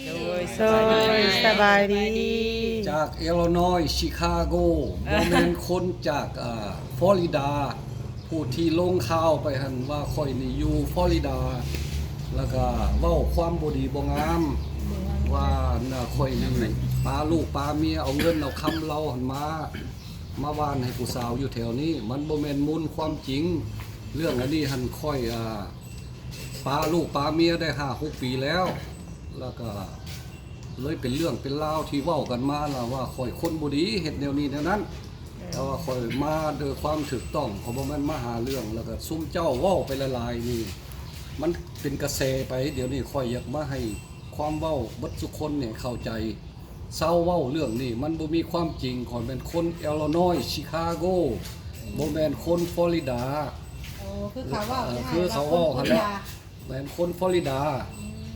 โดยสบายดี จากอิลลินอยส์ชิคาโกบ่แม่นคนจากฟลอริดาผู้ที่ลงข่าวไปหั่นว่าข่อยนี่อยู่ฟลอริดา แล้วก็เว้าความบ่ดีบ่งามว่าข่อยนี่ปาลูกปาเมียเอาเงินเอาคำเราหั่นมาวานให้ผู้สาวอยู่แถวนี้มันบ่แม่นมูลความจริงเรื่องอันนี้หั่นค่อยปาลูกปาเมียได้ 5-6 ปีแล้วแล้วก็เลยเป็นเรื่องเป็นราวที่เว้ากันมาล่ะว่าข่อยคนบ่ดีเฮ็ดแนวนี้แนวนั้นแต่ว่าข่อยมาโดยความถูกต้องเขาบ่แม่นมาหาเรื่องแล้วก็ซุ่มเจ้าเว้าไปหลายๆนี่มันเป็นกระแสไปเดี๋ยวนี้ข่อยอยากมาให้ความเว้าเบิดทุกคนเนี่ยเข้าใจเศร้าเว้าเรื่องนี้มันบ่มีความจริงข่อยเป็นคนอิลลินอยส์ชิคาโกบ่แม่นคนฟลอริดาคือเขาว่า คือเขาเว้าหั่นแหละแม่นคนฟลอริดา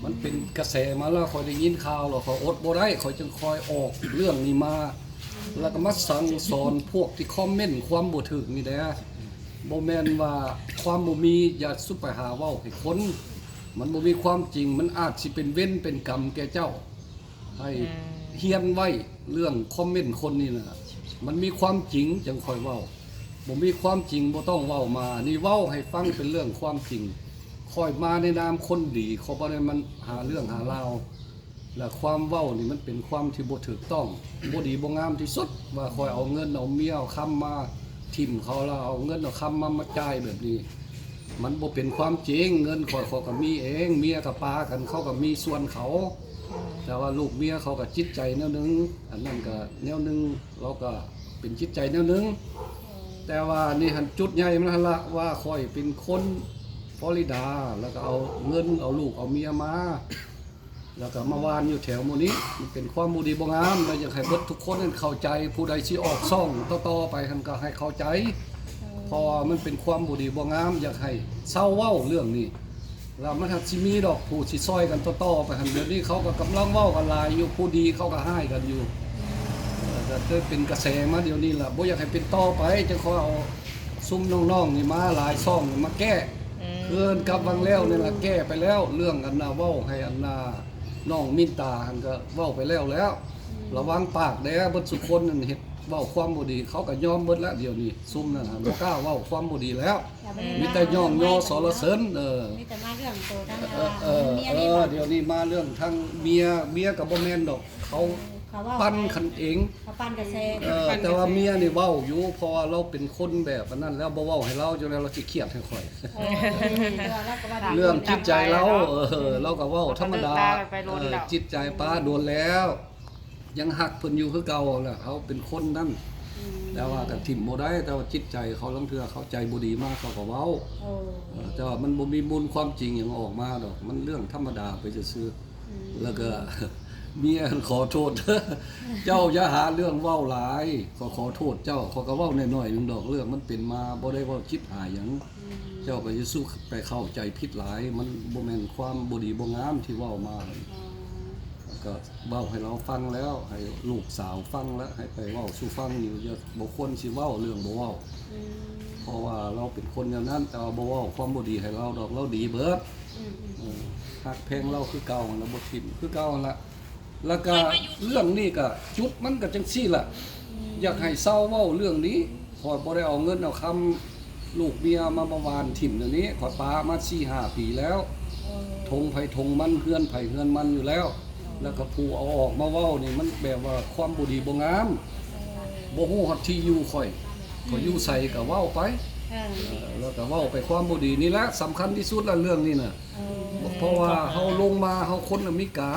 มันเป็นกระแสมาแล้วคอยได้ยินข่าวแล้วเขาอดบ่ได้คอยจึงคอยออกเรื่องนี้มาแล้วก็มาสั่งสอนพวกที่คอมเมนต์ความบ่ถูกนี่แหละบ่แม่นว่าความบ่มีอย่าสุไปหาเว้าให้คนมันบ่มีความจริงมันอาจสิเป็นเว้นเป็นกรรมแก่เจ้าให้เฮียนไว้เรื่องคอมเมนต์คนนี่น่ะมันมีความจริงจังค่อยเว้าบ่มีความจริงบ่ต้องเว้ามานี่เว้าให้ฟังเป็นเรื่องความจริงค่อยมาในนามคนดีเขาบ่ได้มันหาเรื่องหาราวและความเว้านี่มันเป็นความที่บ่ถูกต้องบ่ดีบ่งามที่สุดว่าค่อยเอาเงินเอาเมียเอาคำมาทิ่มเขาแล้วเอาเงินเอาคำมาจ่ายแบบนี้มันบ่เป็นความจริงเงินค่อยเขาก็มีเองเมียกับปากันเขาก็มีส่วนเขาแต่ว่าลูกเมียเขาก็จิตใจแนวนึงอันนั้นก็แนวนึงเราก็เป็นจิตใจแนวนึงแต่ว่านี่หันจุดใหญ่มันหั่นละว่าค่อยเป็นคนฟลอริดาแล้วก็เอาเงินเอาลูกเอาเมียมาแล้วก็มาวานอยู่แถวหมู่นี้มันเป็นความบ่ดีบ่งามแล้วอยากให้เบิดทุกคนนั้นเข้าใจผู้ใดสิออกซ่องต่อๆไปหั่นก็ให้เข้าใจเพราะมันเป็นความบ่ดีบ่งามอยากให้เศร้าเว้าเรื่องนี้แล้วมันสิมีดอกผู้สิซอยกันต่อๆไปหั่นเดี๋ยวนี้เขาก็กำลังเว้ากันหลายอยู่ผู้ดีเขาก็ให้กันอยู่ก็เกิดเป็นกระแสมาเดี๋ยวนี้ล่ะบ่อยากให้เป็นต่อไปจะขอเอาซุ่มน้องๆนี่มาหลายซ่องมาแก้เกินกับวังแล้วนี่ล่ะแก้ไปแล้วเรื่องอันน่ะเว้าให้อันน่ะน้องมินตาหั่นก็เว้าไปแล้วระวังปากเด้อเบิดสุคนนั่นเฮ็ดเว้าความบ่ดีเขาก็ยอมเบิดแล้วเดี๋ยวนี้ซุ่มนั่นบ่กล้าเว้าความบ่ดีแล้วมีแต่ย่องย่อสรเสริญมีแต่มาเรื่องโตทั้งเมีย เดี๋ยวนี้มาเรื่องทั้งเมียก็บ่แม่นดอกเขาปั้นคันเอง เขาปั้นกระแส แต่ว่าเมียนี่เว้าอยู่เพราะว่าเราเป็นคนแบบนั้นแล้วบ่เว้าให้เราจนแล้วเราสิเครียดให้ข่อยเรื่องจิตใจเราเราก็เว้าธรรมดาจิตใจป้าโดนแล้วยังหักเพิ่นอยู่คือเก่าแหละเขาเป็นคนนั่นแต่ว่าก็ทิ่มบ่ได้แต่ว่าจิตใจเขาลางเทื่อเขาใจบ่ดีมากเขาก็เว้าแต่ว่ามันบ่มีมูลความจริงหยังออกมาดอกมันเรื่องธรรมดาไปซื่อๆแล้วก็เมียขอโทษเจ้าอย่าหาเรื่องเว้าหลายขอโทษเจ้าเขาก็เว้าน้อยๆนึงดอกเรื่องมันเป็นมาบ่ได้เว้าคิดหาหยังเจ้าก็สิสู้ไปเข้าใจผิดหลายมันบ่แม่นความบ่ดีบ่งามที่เว้ามาก็เว้าให้เราฟังแล้วให้ลูกสาวฟังแล้วให้ไปเว้าสู่ฟังอยู่อย่าบ่ควรสิเว้าเรื่องบ่เว้าเพราะว่าเราเป็นคนอย่างนั้นแต่ว่าบ่เว้าความบ่ดีให้เราดอกเราดีเบิดฮักแพงเราคือเก่าแล้วบ่ทิ่มคือเก่านั่นล่ะแล้วก็เรื่องนี้ก็จุดมันก็จังซี่ล่ะอยากให้เศร้าเว้าเรื่องนี้ขอยบ่ได้เอาเงินเอาคำลูกเมียมาประวานถิ่มเดี๋ยวนี้ขอยปามา 4-5 ปีแล้วทงไผทงมันเฮือนไผเฮือนมันอยู่แล้วแล้วก็ผู้เอาออกมาเว้านี่มันแบบว่าความบ่ดีบ่งามบ่ฮู้ฮอดที่อยู่ข่อยอยู่ไสก็เว้าไปแล้วก็เว้าไปความบ่ดีนี่แหละสำคัญที่สุดละเรื่องนี้น่ะเพราะว่าเฮาลงมาเฮาคนอเมริกา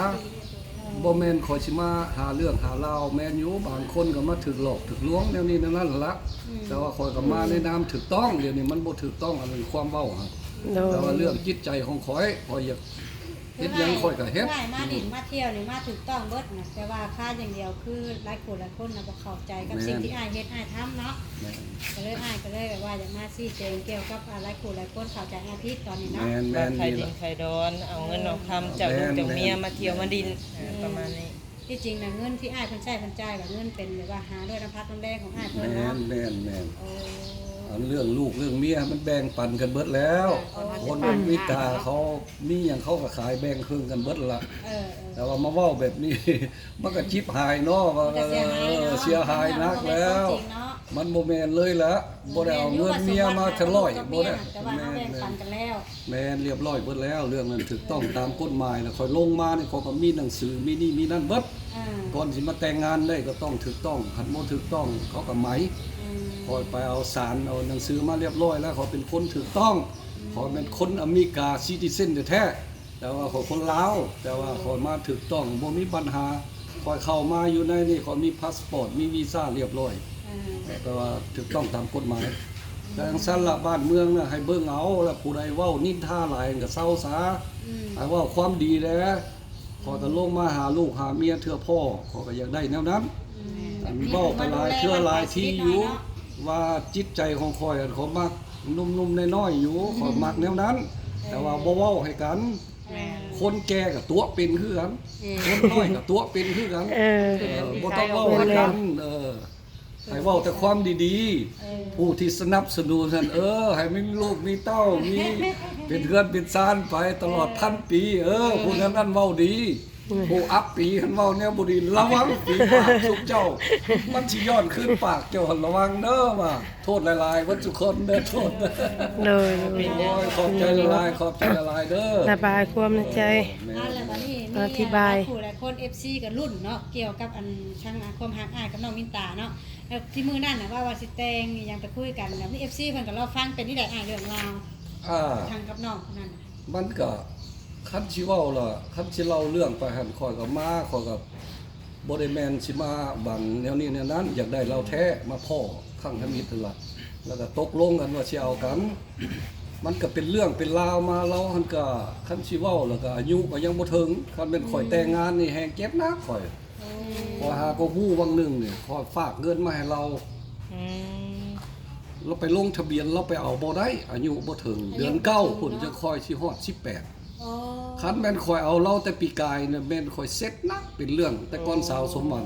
บ่แม่นข่อยสิมาหาเรื่องหาราวแม่นอยู่บางคนก็มาถึกหลอกถึกลวงแนวนี้นั่นล่ะแต่ว่าข่อยก็มาในนามถูกต้องเดี๋ยวนี้มันบ่ถูกต้องอันนี้ความเว้าฮะแต่ว่าเรื่องจิตใจของข่อยอยากเฮ็ดหยังข่อยก็เฮ็ดมาดินมาเที่ยวนี่มาถูกต้องเบิดนะแต่ว่าค่าอย่างเดียวคือหลายคนน่ะบ่เข้าใจกับสิ่งที่อ้ายเฮ็ดอ้ายทำเนาะก็เลยอ้ายก็เลยแบบว่าอยากมาชี้แจงเกี่ยวกับหลายคนเข้าใจอาทิตย์ตอนนี้เนาะแม่นใครดินใครดอนเอาเงินเอาคำจากลูกจากเมียมาเที่ยวมาดินประมาณนี้ที่จริงน่ะเงินที่อ้ายเพิ่นใช้เพิ่นจ่ายแบบเงินเป็นแบบว่าหาด้วยน้ำพักน้ำแรงของอ้ายเพิ่นเนาะแม่นโอ้ อันเรื่องลูกเรื่องเมียมันแบ่งปันกันเบิดแล้วคนอเมริกาเขามีหยังเขาก็ขายแบ่งครึ่งกันเบิดละ แต่ว่ามาเว้าแบบนี้ มันก็ชิบหายเนาะว่าเสียหายนักแล้ว มันบ่แม่นเลยละบ่ได้เอาเงินเมียมาทะร้อยบ่ได้ แต่ว่าเราแบ่งปันกันแล้ว แม่นเรียบร้อยเบิดแล้วเรื่องนั้นถูกต้องตามกฎหมายแล้วค่อยลงมานี่เขาก็มีหนังสือมีนี่มีนั่นเบิดก่อนสิมาแต่งงานได้ก็ต้องถูกต้องคันบ่ถูกต้องเขาก็ไหมคอยไปเอาสารเอาหนังสือมาเรียบร้อยแล้วเขาเป็นคนถูกต้องเขาเป็นคนอเมริกาซิติเซนแท้ๆแต่ว่าเขาคนลาวแต่ว่าเขามาถูกต้องบ่มีปัญหาคอยเข้ามาอยู่ในนี่เขามีพาสปอร์ตมีวีซ่าเรียบร้อยแต่ว่าถูกต้องตามกฎหมายแต่ทางสั้นละบ้านเมืองน่ะให้เบิ่งเอาแล้วผู้ใดเว้านินทาหลายก็เศร้าซะให้เว้าความดีแหละขอก็ลงมาหาลูกหาเมียเทื่อพ่อขอก็อยากได้แนวนั้นอันเว้าไปหลายเทื่อหลายที่อยู่ว่าจิตใจของข่อยอันเขามักนุ่มๆน้อยๆอยู่ข่อยมักแนวนั้น แต่ว่าบ่เว้าให้กัน คนแก่กับตัวเป็นคือกันคนน้อยกับตัวเป็นคือกันบ่ต้องเว้าให้กันให้เว้าแต่ความดีๆผู้ที่สนับสนุนท่านให้มีลูกมีเต้ามีเป็นเรือนเป็นศาลไปตลอด1,000 ปีผู้นั้นเว้าดีผู้อัปปีคันเว้าแนวบ่ดีระวังปีปากสุกเจ้ามันสิย้อนขึ้นปากเจ้าระวังเด้อว่าโทษหลายๆว่าทุกคนเด้อโทษเด้อ เลย โอ้ยขอบใจหลายๆขอบใจหลายๆเด้อ ระบายความในใจ แล้วบัดนี้ อธิบาย ผู้หลายคน FC กับรุ่นเนาะเกี่ยวกับอันช่างความฮักอ้ายกับน้องมินตาเนาะแล้วที่มื้อนั้นน่ะว่าสิแต่งอีหยังไปคุยกันแล้วมี FC เพิ่นก็รอฟังเป็นที่ใดอ้ายเรื่องราว ทางกับน้องคนนั้นน่ะ มันก็คันสิเว้าล่ะคันสิเล่าเรื่องไปหั่นข่อยก็มาข่อยก็บ่ได้แม่นสิมาบังแนวนี้แนวนั้นอยากได้เราแท้มาพ่อข้างทมิตรนั่นล่ะแล้วก็ตกลงกันว่าสิเอากัน มันก็เป็นเรื่องเป็นราวมาเราหั่นก็คันสิเว้าแล้วก็อายุก็ยังบ่ถึงคันเป็นข่อยแต่งงานนี่แฮงเก็บนะข่อยพอหาก็ฮู้วังหนึงนี่ข่อยฝากเงินมาให้เราเราไปลงทะเบียนเราไปเอาบ่ได้อายุบ่ถึงเดือน9พุ่นจะค่อยสิฮอด18 โอ้ คันแม่นข่อยเอาเราแต่ปีกายเนี่ยแม่นข่อยเซ็ตนักเป็นเรื่องแต่ก่อนสาวสมหวัง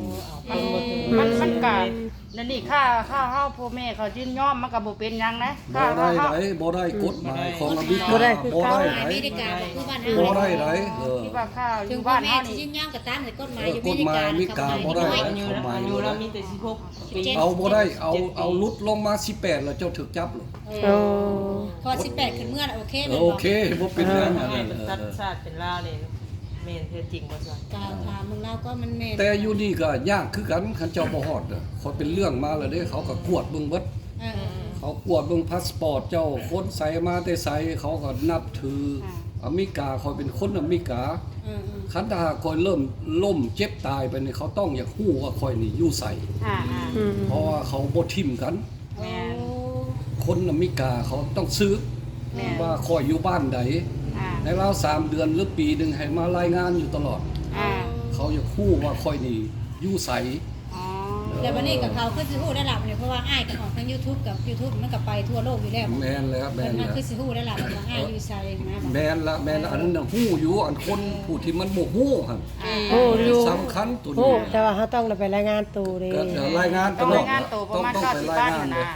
มันก็นั่นนี่ค่าเฮาพ่อแม่เขายินยอมมันก็บ่เป็นหยังนะ บ่ได้ไหนบ่ได้กฎหมายของอเมริกา บ่ได้คือ บ่ เขา ได้ อ ไหน เมริกาก็คือบ้านเฮา บ่ได้ไหน ที่ว่าข้าวอ ถึง ยู่ พ่อ บ้าน แม่ เฮา สิ นี่ ยินยอมกับตามแต่กฎหมายอยู่ กฎหมายอเมริกาบ่ได้ อายุเรามีแต่16ปี เอาบ่ได้เอาลุดลงมา18แล้วเจ้าถูกจับหรอก โอ้ พอ18ขึ้นเมื่อน่ะโอเคแม่น โอ บ่ เคบ่เป็นเรื่องอัน ให้ นั้น เป็นสัตว์ชาติเป็นลาวนี่แม่นแท้จริงบ่ซั่น กล่าวถามมึงแล้วก็มันแม่น แต่อยู่นี่ก็ยากคือกันคันเจ้าบ่ฮอดเขาเป็นเรื่องมาแล้วเด้เขาก็กวดเบิ่งเบิด เขากวดเบิ่งพาสปอร์ตเจ้าคนใส่มาแต่ใส่เขาก็นับถืออเมริกาเขาเป็นคนอเมริกาคันถ้าคอยเริ่มล่มเจ็บตายไปนี่เขาต้องอยากฮู้ว่าคอยนี่อยู่ใส่ อืม เพราะว่าเขาบ่ทิ่มกัน แม่น คนอเมริกาเขาต้องซื้อ แม่น ว่าคอยอยู่บ้านใดในราว3เดือนหรือปีหนึงให้มารายงานอยู่ตลอด เขาอยากฮู้ว่าคอยนี่อยู่ใส่ แล้ววันนี้กับเขาคือสิฮู้ได้ล่ะเนี่ยเพราะว่าอ้ายก็ออกทาง YouTube กับ YouTube มันก็ไปทั่วโลกอยู่แล้ว แม่นแล้วแม่น มัน แล้ว คือสิฮู้ได้ล่ะว่าอ้ายอยู่ไสนะ แม่นละแม่นละอันนั้นน่ะฮู้อยู่อันคนผู้ที่มันบ่ฮู้หั่น โอ้อยู่ สำคัญตัว โอ้ นี้ แต่ว่าเขาต้องไปรายงานตัวเด้ ก็เดี๋ยวรายงานตลอดต้องไปรายงานเลย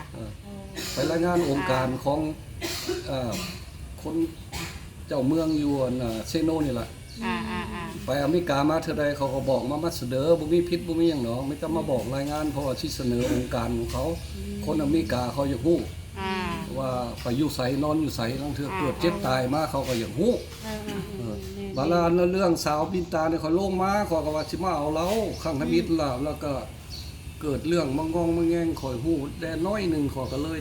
ไปรายงานองค์การของคนเจ้าเมืองอยู่เซโนนี่แหละไปอเมริกามาเท่าใดเขาก็บอกมาเสนอบ่มีพิษบ่มีหยังเนาะไม่ต้องมาบอกรายงานเพราะว่าที่เสนอองค์การของเขาคนอเมริกาเขาอยากฮู้ว่าไปอยู่ไสนอนอยู่ไสทั้งเทื่อเกิดเจ็บตายมาเขาก็อยากฮู้บาลานเรื่องสาวปินตาเนี่ยเขาลงมาเขาก็ว่าสิมาเอาเราข้างทมิตรล่ะแล้วก็เกิดเรื่องมังงองมังแงงข่อยฮู้แต่น้อยหนึงขอก็เลย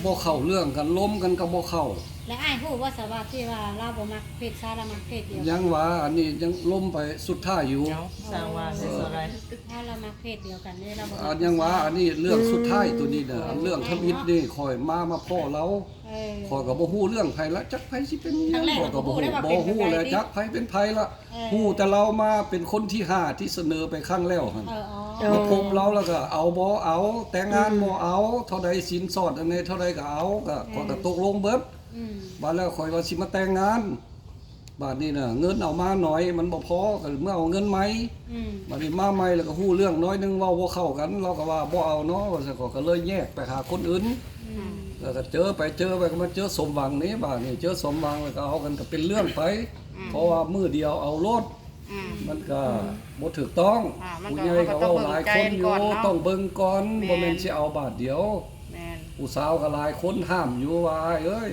บ่เข้าเรื่องกันล้มกันก็บ่เข้า และอ้ายฮู้ว่าสว่าที่ว่าเราบ่มักเพศชายเรามักเพศเดียว ยังว่าอันนี้ยังล้มไปสุดท้ายอยู่ เนาะสร้างว่าเฮ็ดอะไร ถ้าเรามักเพศเดียวกันนี่เราบ่ อันยังว่าอันนี้เรื่องสุดท้ายตัวนี้น่ะอันเรื่องทมิตรนี่ข่อยมาพ่อเราข่อยก็บ่ฮู้เรื่องไผละจักไผสิเป็นหยังข่อยก็บ่ฮู้แล้วจักไผเป็นไผละฮู้แต่เรามาเป็นคนที่5ที่เสนอไปครั้งแล้วหั่นมาพบเราแล้วก็เอาบ่เอาแต่งงานบ่เอาเท่าใดสินสอดอันนี้เท่าใดก็เอาก็ข่อยก็ตกลงเบิดบาดแล้วข่อยว่าสิมาแต่งงานบาดนี้น่ะเงินเอามาหน่อยมันบ่พอก็เมื่อเอาเงินไหมบาดนี้มาใหม่แล้วก็ฮู้เรื่องน้อยนึงเว้าบ่เข้ากันเราก็ว่าบ่เอาเนาะว่าซั่นก็เลยแยกไปหาคนอื่น แล้วก็เจอไปก็มาเจอสมหวังนี้บาดนี้เจอสมหวังแล้วก็เอากันก็เป็นเรื่องไป เพราะว่ามื้อเดียวเอารถ มันก็บ่ถูกต้อง มันก็ ผู้ใหญ่ก็เว้าหลายคนอยู่ มันก็ต้ ต้ อ อง ง เบิ่ เบิ่ง ง ก่อน แม่น บ่แม่นสิเอาบาทเดียว แม่น ผู้สาวก็หลายคนห้ามอยู่ว่าเอ้ย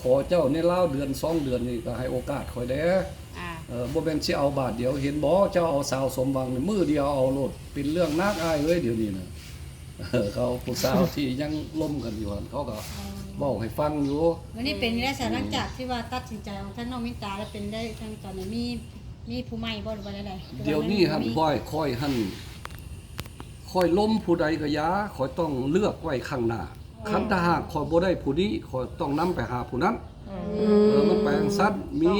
ขอเจ้าในลาวเดือน2เดือนนี่ก็ให้โอกาสข่อยแด้ บ่แม่นสิเอาบาทเดียวเห็นบ่เจ้าเอาสาวสมหวังนี่มื้อเดียวเอาโลดเป็นเรื่องนักอายเอ้ยเดี๋ยวนี้น่ะเขาผู้สาวที่ยังล้มกันอยู่หั่นเขาก็เว้าให้ฟังอยู่ วันนี้เป็นได้สารหลังจากที่ว่าตัดสินใจของท่านน้องมินตาแล้วเป็นได้ทั้งตอนนี้มีผู้ใหม่บ่หรือว่าใดๆ เดี๋ยวนี้หั่นค่อยหั่นค่อยล้มผู้ใดก็อยาค่อยต้องเลือกไว้ข้างหน้าคันถ้าหากค่อยบ่ได้ผู้นี้ค่อยต้องนำไปหาผู้นั้นมันแปลงซัดมี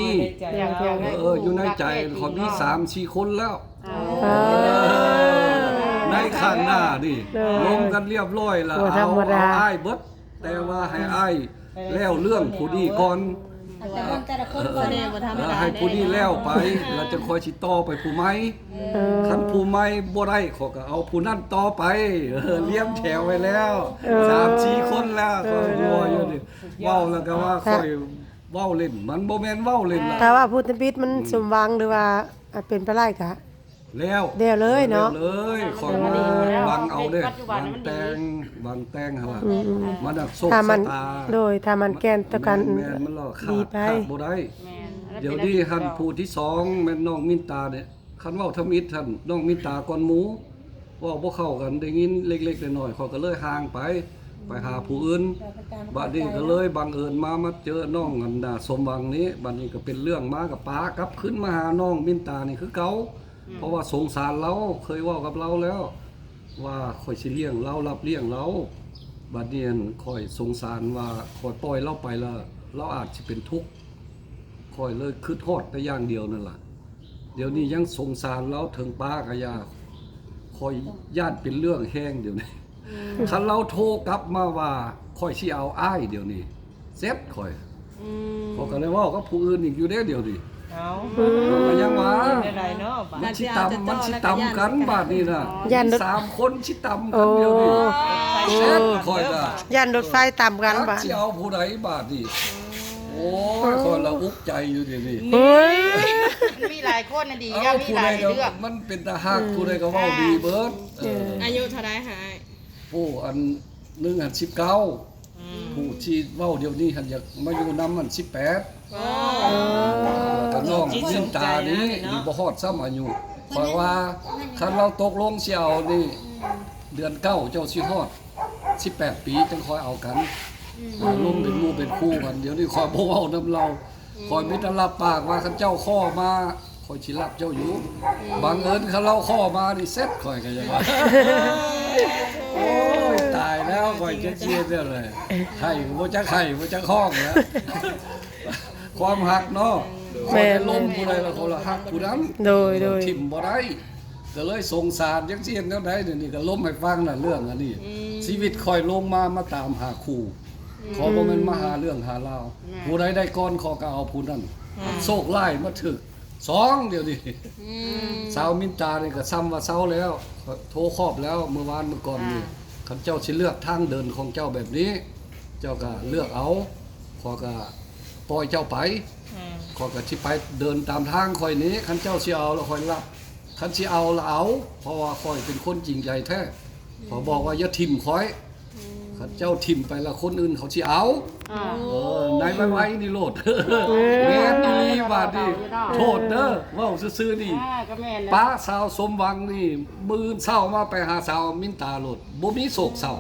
อย่างเดียวเลย อยู่ในใจค่อยมี3-4คนแล้วในข้างหน้านี่ลงกันเรียบร้อยแล้วเอาอ้ายเบิดแต่ว่าให้อ้ายแล้วเรื่องผู้นี้ก่อน แต่คนแต่ละคนก็ได้บ่ธรรมดา ให้ผู้นี้แล้วไปแล้วจะค่อยสิต่อไปผู้ใหม่คันผู้ใหม่บ่ได้ขอยก็เอาผู้นั้นต่อไปเลี้ยงแถวไว้แล้ว3-4คนแล้วก็ยัวอยู่นี่เว้าแล้วก็ว่าค่อยเว้าเล่นมันบ่แม่นเว้าเล่นล่ะ ถ้าว่าพุทธปิฎมันสมหวังหรือว่าเป็นไปได้ก็ แล้ว เดี๋ยวเลยเนาะ เลยขอยมาบังเอาเด้บังแตงหั่นล่ะมันน่ะโชค ถ้ามั ชะ น ตา โดยถ้ามันแกนตะกัน แม่นมันหลอกขา ดี ด ไป บ่ได้ แม่น เดี๋ยวนี้หันผู้ที่สองแม่นน้องมินตาเนี่ยคันเว้าทำอิฐท่านน้องมินตาก่อนหมูเว้าบ่เข้ากันได้ยินเล็กๆน้อยๆเขาก็เลยห่างไปหาผู้อื่นบัดนี้ก็เลยบังเอิญมาเจอน้องอันดาสมหวังนี้บัดนี้ก็เป็นเรื่องมากับป้ากลับขึ้นมาหาน้องมินตานี่คือเก่าเพราะว่าสงสารเราเคยเว้ากับเราแล้ว ว่าข่อยสิเลี้ยงเรารับเลี้ยงเราบัดนี้ข่อยสงสารว่าข่อยปล่อยเราไปแล้วเราอาจสิเป็นทุกข์ คอยเลยคือทอดแต่อย่างเดียวนั่นล่ะเดี๋ยวนี้ยังสงสารเราถึงป้ากะยาคอยญาติเป็นเรื่องแห้งเดี๋ยวนี้คันเราโทรกลับมาว่าคอยสิเอาอ้ายเดี๋ยวนี้เซ็ตคอยเขาก็เลยเว่ากับผู้อื่นอีกอยู่เด้เดี๋ยวนี้ เอา ก็ยังว่า เป็นไรเนาะบาด มันสิตำกันบาดนี้น่ะ ย่าน สามคนสิตำกันเดี๋ยวนี้เซ็ตคอยน่ะ ย่านรถไฟต่ำกัน จัก บาด สิเอาผู้ใดบาดนี้โอ้ยคนละอุกใจอยู่เดี๋ยวนี้ โอ้ย มันมีหลายคนน่ะดี เอา ก็มี ผู้ ห ใด ลาย ก็ เรื่อง มันเป็นตาฮักผู้ใดก็เว้าดีเบิดอายุเท่าไรหาย ผู้อันหนึ่งอัน19ผู้ที่เว้าเดี๋ยวนี้หันอยากมาอยู่นำมัน18ก็น้องมินตานี้นี่บ่ฮอดซ้ำอายุเพราะว่าคันเราตกลงสิเอานี่เดือน9เจ้าสิฮอด18 ปีจังค่อยเอากันลงเป็นหมู่เป็นคู่กันเดี๋ยวนี้ขอยบ่เว้านำเราขอยมีแต่รับปากว่าคันเจ้าข้อมาขอยสิรับเจ้าอยู่บังเอิญคันเราข้อมานี่เซ็ตข่อยก็ยังว่า โอ้ยตายแล้วข่อยจะเครียดแล้วเลยไข่บ่จักไข่บ่จักห้องแล้วความหักเนาะคนได้ล้มผู้ใดแล้วเขาละหักผู้นั้น โดย ทิ่มบ่ได้ก็เลยสงสารจังซี่แนวใดเดี๋ยวนี้ก็ล้มให้ฟังน่ะเรื่องอันนี้ชีวิตข่อยลงมาตามหาคู่ขอบ่แม่นมาหาเรื่องหาราวผู้ใดได้ก่อนขอก็เอาผู้นั้นโชคร้ายมาถึกสองเดี๋ยวนี้สาวมินตานี่ก็ซ้ำว่าเซาแล้วโทรครอบแล้วเมื่อวานเมื่อก่อนนี่คันเจ้าสิเลือกทางเดินของเจ้าแบบนี้ เจ้าก็เลือกเอาขอก็ปล่อยเจ้าไปขอก็สิไปเดินตามทางข่อยนี้คันเจ้าสิเอาแล้วข่อยรับคันสิเอาแล้วเอาเพราะว่าข่อยเป็นคนจริงใจแท้ขอบอกว่าอย่าทิ่มข่อยคันเจ้าทิ่มไปแล้วคนอื่นเขาสิเอานายไว้นี่โลดแม่นอีบาดนี่โทษเด้อเว้าซื่อๆนี่ ก็แม่น ป้าสาวสมหวังนี่มื้อเช้ามาไปหาสาวมินตาโลดบ่มีโศกเศร้า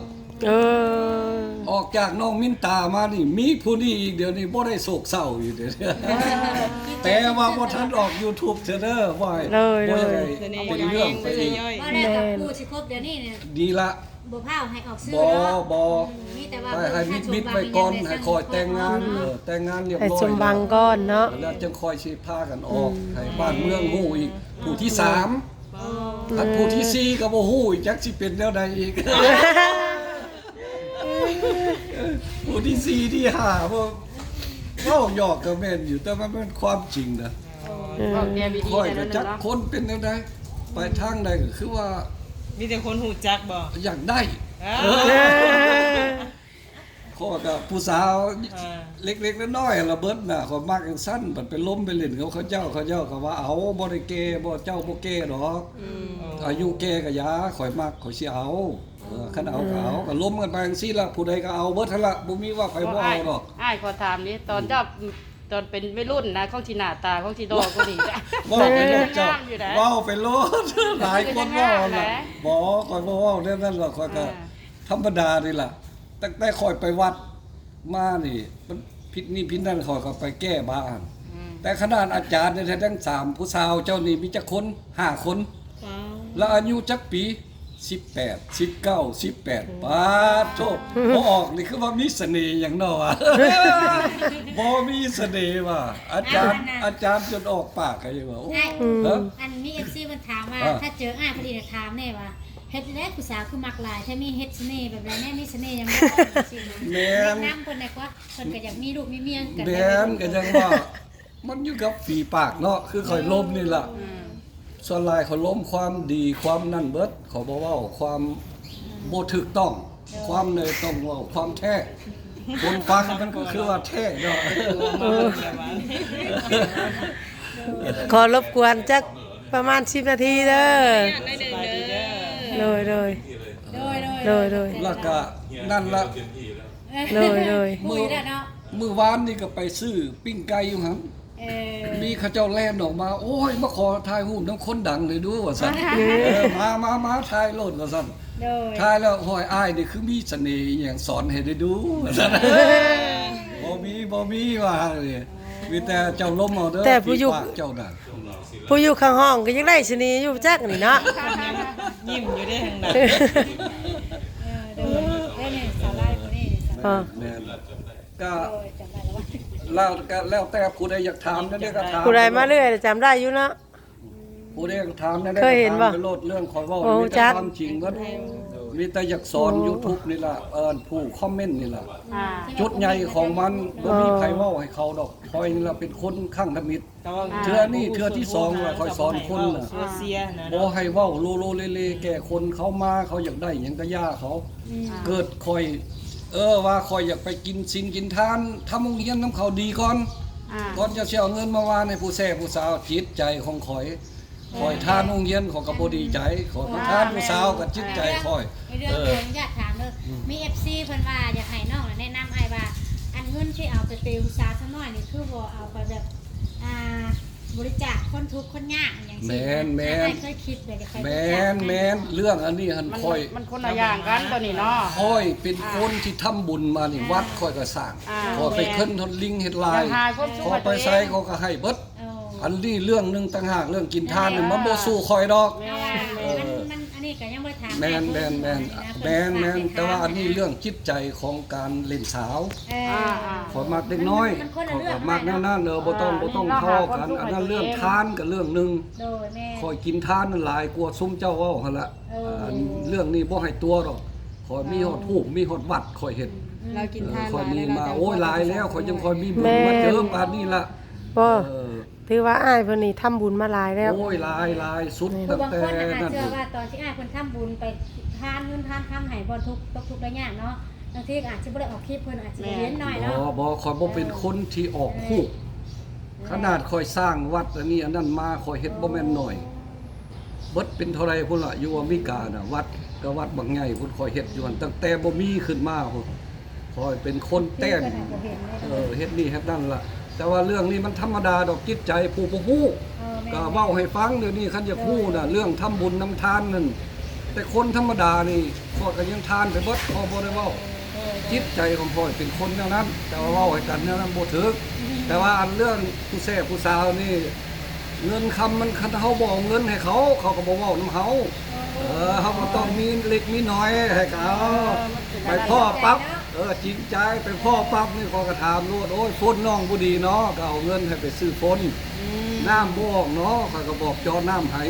ออกจากน้องมินตามานี่มีผู้นี้อีกเดี๋ยวนี้บ่ได้โศกเศร้าอยู่เดี๋ยวนี้แต่ว่าบ่ทันออก YouTube เด้อว่าบ่ได้เป็นเรื่องไปอีก ว่าได้กับผู้สิครบเดี๋ยวนี้เนี่ย ดีละ บ่พาให้ออกซื้อ บ่ เนาะ บ่ มีแต่ว่า ให้มิดไว้ก่อนให้คอยแต่งงานแต่งงานเรียบ ให้ ร้อย สมหวังก่อนเนาะ แล้วจึงคอยสิพากันออกให้บ้านเมืองฮู้อีกผู้ที่3ถ้าผู้ที่4ก็บ่ฮู้อีกจักสิเป็นแนวใดอีก ผู้ที่4ที่5บ่เว้าหยอกก็แม่นอยู่แต่มันเป็นความจริงนะ ก็แกวิธี ค่อย แต่ ก็ นั้น จัก เนาะ คนเป็นแนวใดไปทางใดก็คือว่า มีแต่คนหูจักบ่ อยากได้ ข้อกับผู้สาวเล็กๆน้อยๆระเบิดน่ะเขามักจังซั่นมันไปล้มไปเล่นเขาเจ้าก็ว่าเอาบ่ได้เกบ่เจ้าบ่เกดอกอายุเกก็ยาข่อยมักข่อยสิเอาคันเอาก็เอาก็ล้มกันไปจังซี่ล่ะผู้ใดก็เอาเบิดหั่นล่ะบ่มีว่าไผบ่เอาดอก อ้ายขอถามนี่ตอนเจ้าตอนเป็นวัยรุ่นนะเขาสิหน้าตาเขาสิดอกกว่านี้จ้ะ เว้าไปโลดเจ้า อยู่นะ เว้าไปโลดหลายคนเว้าน่ะบ่ข่อยบ่เว้าเรื่องนั้นหรอกข่อยก็ธรรมดานี่ล่ะตั้งแต่ข่อยไปวัดมานี่มันผิดนี่ผิดนั่นข่อยก็ไปแก้บ้านแต่ขนาดอาจารย์เนี่ยทั้ง3ผู้สาวเจ้านี่มีจักคน5คนแล้วอายุจักปี18 19 18ปาดโทษบ่ออกนี่คือว่ามีเสน่ห์หยังเนาะวะ บ่มีเสน่ห์ว่ะอาจารย์จนออกปากก็ยังว่าโอ้ ฮะ อันมี FC มันถามว่า อ่า ถ้าเจออ้ายพอดีจะถามแน่ว่าเฮ็ดได้ผู้สาวคือมักหลายถ้ามีเฮ็ดเสน่ห์แบบไรแน่มีเสน่ห์ยังบ่สินะ แม่น แนะนำเพิ่นได้กว่าเพิ่นก็อยากมีลูกมีเมียกัน แบนก็ยังว่า มันอยู่กับฝีปากเนาะคือข่อยล้มนี่ล่ะส่วนหลายเขาล้มความดีความนั่นเบิดเขาบ่เว้าความบ่ถูกต้อง ความเลยต้องเว้าความแท้คนฟังมันก็คือว่าแท้เนาะ ขอรบกวนจักประมาณ10นาทีเด้อ สบายดีเด้อ โดย โดย แล้วก็นั่นละ โดย คุยแล้วเนาะ มื้อวานนี่ก็ไปซื้อปิ้งไก่อยู่หั่น เออ มีเขาเจ้าแล่นออกมา โอ้ยมาขอถ่ายรูปน้ำคนดังเลยดูว่าซั่นมาถ่ายโลดว่าซั่น โดย ถ่ายแล้วห้อยอ้ายนี่คือมีเสน่ห์อหย่างสอนให้ได้ดูว่าซั่นบ่มีว่าเลยมีแต่เจ้าล้มเอาเด้อ แต่ผู้อยู่ ฝีปากเจ้าน่ะ ผู้อยู่ข้างห้องก็ยังได้ชนีอยู่จักนี่เนาะ ยิ้มอยู่ได้ทางนั้น โดยเนี่ยสาวไล่คนนี้สาว แม่นก็ โดยจำได้แล้วว่า แล้วแต่ผู้ใดอยากถามนั่นเด้ก็ถาม ผู้ใดมาเรื่อยจำได้อยู่เนาะ ผู้ใดอยากถามนั่นเด้ เคยเห็นบ่ ไปโลดเรื่องขอยเว้า โอ้ มีแต่ จัก ความจริงเบิดมีแต่อยากสอน YouTube นี่ล่ะผู้คอมเมนต์นี่ล่ะ อ่า จุดใหญ่ของมันบ่มีใครเว้าให้เขาดอกคอยนี่ล่ะเป็นคนข้างธมิตร แต่ว่า เทื่อนี้เทื่อที่สองล่ะคอยสอนคนน่ะ โซเชียนะ บ่ให้เว้าโลโลเลๆแก่คนเขามาเขาอยากได้หยังก็ย่าเขา เกิดคอยว่าคอยอยากไปกินศีลกินทานทำโรงเรียนนํเขาดีก่อน อ่า ก่อนจะสิเอาเงินมาวานให้ผู้แซ่ผู้สาวจิตใจของคอยทานโรงเรียนเขาก็บ่ดีใจขอทานผู้สาวก็จิตใจคอย ในเรื่องของญาติถามเด้อมี FC เพิ่นว่าอยากให้น้องแนะนำให้ว่าอันเงินที่เอาไปเปย์อุตสาหซะหน่อยนี่คือบ่เอาไปแบบบริจาคคนทุกข์คนยากอย่างซี่เคยคิดแบบจะไป แม่นเรื่องอันนี้หัน มัน คอย มันคนละอย่างกันตัวนี้เนาะ คอยเป็นคนที่ทำบุญมานี่วัดคอยก็สร้าง อ่า ขอไปขึ้นทนลิงเฮ็ดลาย อยากหาความสุข ขอไปใส่เขาก็ให้เบิด เออ อันนี้เรื่องหนึงต่างหากเรื่องกินทานนี่มันบ่สู้คอยดอก มันอันนี้ก็ยังบ่ถาม แม่นแต่ว่าอันนี้เรื่องจิตใจของการเล่นสาว ขอยมักเด็กน้อยขอยก็มักแนวนั้นบ่ต้องเข้ากันอันนั้นเรื่องทานก็เรื่องหนึง โดยแม่ ขอยกินทานนั่นหลายกว่าซุมเจ้าเว้าหั่นละอันเรื่องนี้บ่ให้ตัวดอกขอยมีฮอดฮูกมีฮอดวัดขอยเฮ็ด เรากินทาน ขอยมี แล้ว มา แต่ โอ้ยหลายแล้วขอยยังคอยมีบุญมาเจอปานนี้ละ บ่ เออ ถือว่าอ้ายเพิ่นนี่ทำบุญมาหลายแล้ว โอ้ยหลายสุด คื ตั้ อง บาง แต่ คนอาจ นั่น เชื่อว่าตอนที่อ้ายเพิ่นทำบุญไปทานเงินทานคำให้บ่ทุกระยะเนาะบางทีอาจจะบ่ได้ออกคลิปเพิ่นอาจจะเห็นหน่อยเนาะ บ่ขอยบ่เป็นคนที่ออกฮูกขนาดคอยสร้างวัดอันนี้อันนั้นมาคอยเฮ็ดบ่แม่นน้อยเบิดเป็นเท่าไรพุ่นล่ะอยู่อเมริกาน่ะวัดก็วัดบางใหญ่พุ่นคอยเฮ็ดอยู่หั่นตั้งแต่บ่มีขึ้นมาพุ่นคอยเป็นคนแต้มเฮ็ดนี่เฮ็ดนั่นล่ะแต่ว่าเรื่องนี้มันธรรมดาดอกจิตใจผู้บ่ฮู้ก็เว้าให้ฟังเดี๋ยวนี้คันอยากฮู้น่ะเรื่องทำบุญนำทานนั่นแต่คนธรรมดานี่ข้อยก็ยังทานไปเบิดพอบ่ได้เว้าจิตใจของพ่อยเป็นคนแนวนั้น แต่ว่าเว้าให้กันแนวนั้นบ่ถูกแต่ว่าอันเรื่องผู้แซ่ผู้สาวนี่เงินคำมันคันเฮาบ่เอาเงินให้เขาเขาก็บ่เว้านำเฮาเฮาก็ต้องมีเล็กมีน้อยให้เขาไปพ่อปั๊บจริงใจไปพ่อปั๊บนี่เขาก็ถามโลดโอ้ยฝนน้องบ่ดีเนาะก็เอาเงินให้ไปซื้อฝนน้ำบ่ออกเนาะเขาก็บอกจอน้ำให้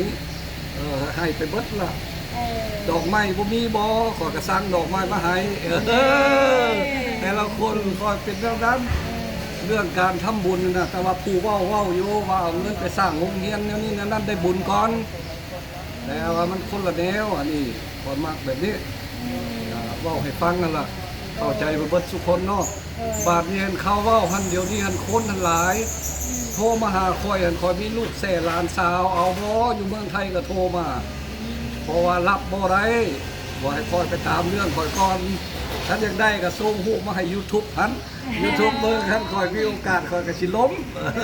ให้ไปเบิดล่ะดอกไม้บ่มีบ่ขอยก็สั่งดอกไม้มาให้แต่ละคนคอยเป็นดังนั้นเรื่องการทำบุญน่ะแต่ว่าผู้เว้าอยู่ว่าเอาเงินไปสร้างโรงเรียนแนวนี้นั่นได้บุญก่อนแต่ว่ามันคนละแนวอันนี้คนมักแบบนี้เว้าให้ฟังนั่นล่ะ เข้าใจเบิดทุกคนเนาะบาดนี้เห็นเขาเว้าหันเดี๋ยวนี้หันคนหันหลายโทรมาหาคอยหันคอยมีลูกแส่หลานสาวเอาบ่อยู่เมืองไทยก็โทรมาเพราะว่ารับบ่ได้บ่ให้คอยไปตามเรื่องคอยก่อนถ้าอยากได้ก็ส่งรูปมาให้ YouTube หัน YouTube เบิ่งหันคอยมีโอกาสคอยก็สิล้ม